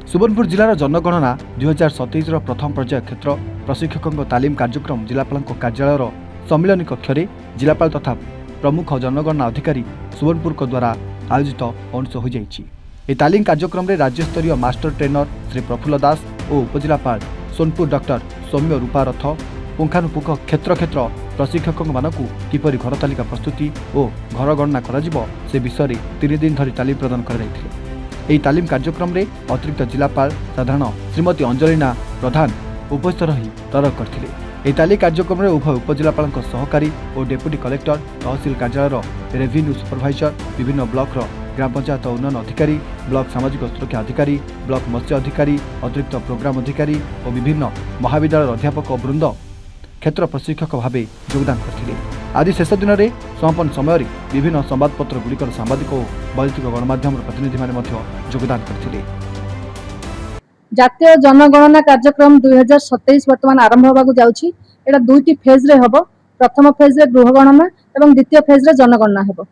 सुवर्णपुर जिलार जनगणना 2027 प्रथम पर्याय क्षेत्र प्रशिक्षकों तालीम कार्यक्रम जिलापाल कार्यालय सम्मिलन कक्ष जिलापाल तथा प्रमुख जनगणना अधिकारी सुवर्णपुर द्वारा आयोजित अनुष्ठित हो जाए। तालीम कार्यक्रम राज्यस्तरीय मास्टर ट्रेनर श्री प्रफुल्ल दास और उपजिलापाल सोनपुर डॉक्टर सौम्य रूपारथ पुंखानुपुंख क्षेत्र क्षेत्र प्रशिक्षकों मानक किपरि घर तालिका प्रस्तुति और घर गणना से विषय 3 दिन धरी तालीम प्रदान कर तालीम कार्यक्रम में अतिरिक्त जिलापाल साधारण श्रीमती अंजलिना प्रधान उपस्थित रही तदारक करते। तालीम कार्यक्रम में उभय उपजिलापाल सहकारी और डेप्यूटी कलेक्टर तहसिल कार्यालय रेवेन्यू सुपरभाइजर विभिन्न ब्लॉक ग्राम पंचायत उन्नयन अधिकारी ब्लॉक सामाजिक सुरक्षा अधिकारी ब्लॉक मत्स्य अधिकारी अतिरिक्त प्रोग्राम अधिकारी और विभिन्न महाविद्यालय अध्यापक वृंद क्षेत्र प्रशिक्षक भाव योगदान करते। आज शेष दिन में समापन समय विभिन्न संवादपत्र गुड़िकर सांबादिक और वैयक्तिक गणमाध्यम प्रतिनिधि मैंने योगदान करते। जातीय जनगणना कार्यक्रम 2027 बर्तमान आरंभ होगा जाउछि। एटा दुईटी फेज रे हबो। प्रथम फेज रे गृह गणना एवं द्वितीय फेज रे जनगणना हेबो।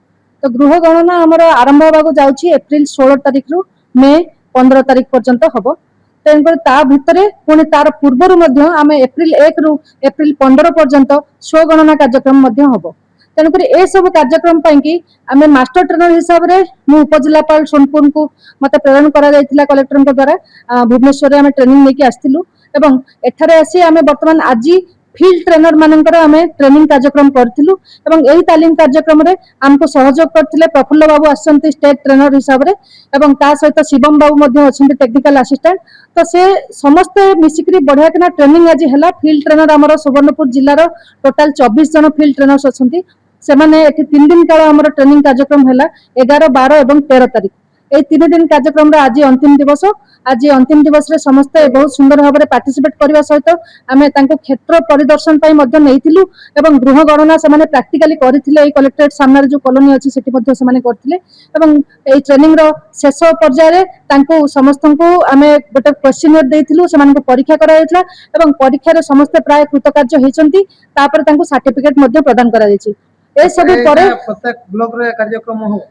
तो गृह गणना हमर आरंभ होगा जाउछि एप्रिल 16 तारिख रु मे 15 तारिख पर्यंत हबो। तेणुकर ता भितर पुणी तार पूर्वर आमे एप्रिल 1 रु एप्रिल 15 पर्यंत स्वगणना कार्यक्रम हम। तेणुकर ए सब कार्यक्रम कि आमे मास्टर ट्रेनर हिसाब से मु उपजिलापाल सोनपुर को मत प्रेरण करा कलेक्टर द्वारा भुवनेश्वर में ट्रेनिंग लेके आसलु एवं एठारे आसी आमे वर्तमान आज फील्ड ट्रेनर मानकर आमे ट्रेनिंग कार्यक्रम करथिलु एवं एही तालीम कार्यक्रम रे हमको सहयोग करथिले प्रफुल्ल बाबू आसंती स्टेट ट्रेनर हिसाब रे एवं ता सहित शिवम बाबू मध्ये अछंती टेक्निकल असिस्टेंट। तो से समस्त मिसिकरी बढ़िया किना ट्रेनिंग आज हला। फील्ड ट्रेनर हमर सुवर्णपुर जिल्लार टोटल 24 जन फील्ड ट्रेनर्स अछंती। सेमाने एठी 3 दिन काल हमर ट्रेनिंग कार्यक्रम हला 11, 12 एवं 13 तारिख। ए 3 दिन कार्यक्रम रे आज अंतिम दिवस। आज अंतिम दिवस रे समस्त बहुत सुंदर भाव में पार्टिसिपेट करबा सहित आमे तांको क्षेत्र परिदर्शन पई मध्ये नैथिलु एवं गृह गणना से माने प्रैक्टिकली करथिले। ए कलेक्टरेट सामने जो कॉलोनी अछि सेठी मध्ये से माने करथिले एवं ए ट्रेनिंग रो शेष पर्याय रे तांको समस्त को आमे गोटे क्वेश्चनर देथिलु। से माने परीक्षा करा जायतला एवं परीक्षा रे समस्त प्राय कृतकार्य हेचंती। तापर तांको सर्टिफिकेट मध्ये प्रदान करा जायछि। ए सब परे प्रत्येक ब्लॉक रे कार्यक्रम हो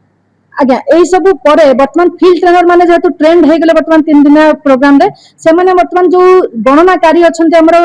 आज्ञा यही सब परे वर्तमान फील्ड ट्रेनर माने जेतु ट्रेंड हे गेले वर्तमान 3 दिन प्रोग्राम रे से माने वर्तमान जो गणनाकारी अछंती हमरो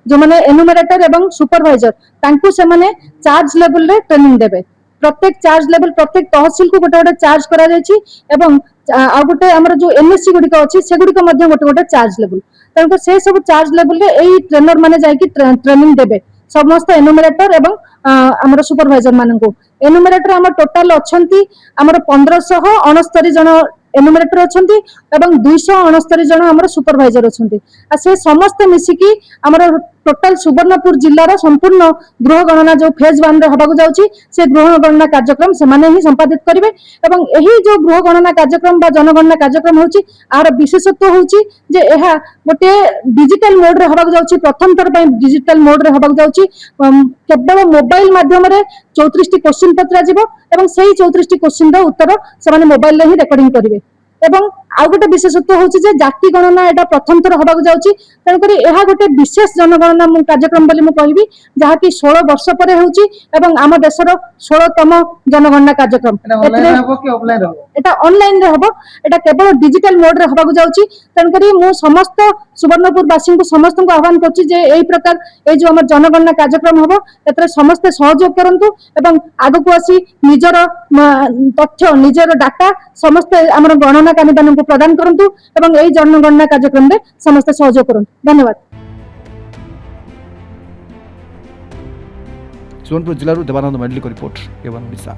जो माने एनुमरेटर एवं सुपरवाइजर तांकु से माने चार्ज लेवल रे ट्रेनिंग देबे। प्रत्येक चार्ज लेवल प्रत्येक तहसील को गोटे गोटे चार्ज करा जायछि एवं आ गोटे हमरो जो एमएससी गुडी को अछि से गुडी को मध्ये गोटे गोटे चार्ज लेवल। तांको से सब चार्ज लेवल रे एई ट्रेनर माने जाय कि ट्रेनिंग देबे समस्त एनुमरेटर एवं हमर सुपरवाइजर माननको। एनुमरेटर हमर टोटल अछंती हमर 1569 जन एनुमरेटर अछंती एवं 269 जन हमर सुपरवाइजर अछंती। आ से समस्त मिसिकी हमर टोटल सुवर्णपुर जिल्लार संपूर्ण गृह गणना जो फेज 1 रे हबाकू जाउची से गृह गणना कार्यक्रम से माने ही संपादित करिवे एवं एही जो गृह गणना कार्यक्रम बा जनगणना कार्यक्रम होची आर विशेषत्व होची जे एहा गोटे डिजिटल मोड रे हबाकू जाउची। प्रथम तर पय डिजिटल मोड रे हबाकू जाउची। केवल मोबाइल माध्यम रे 34 टी क्वेश्चन पत्रा जिवो एवं सेही 34 टी क्वेश्चन रो उत्तर से माने मोबाइल रे ही रेकॉर्डिंग करिवे। एवं आउ गोटे विशेषत्व होची जे जाति गणना एटा प्रथम थर हबाकू जाउची। तेन करी एहा गोटे विशेष जनगणना कार्यक्रम बोली मु कहबी जहा कि 16 वर्ष परे होची एवं आम देशर 16तम जनगणना कार्यक्रम। ऑनलाइन हबो कि ऑफलाइन हबो? एटा ऑनलाइन रे हबो। एटा केवल डिजिटल मोड रे हबाकू जाउची। तेन करी मु समस्त सुवर्णपुर वासी को समस्त को आह्वान करची जे एई प्रकार ए जो हमर जनगणना कार्यक्रम हबो एतरे समस्त सहयोग करंतु एवं आगु को आसी निजर तथ्य निजर डाटा समस्त हमर गणना को प्रदान करंतु एवं एई जनगणना कार्यक्रम रे समस्त सहयोग करंतु। धन्यवाद। सुवर्णपुर जिला देवानंद मेडली को रिपोर्ट एवं ओडिशा।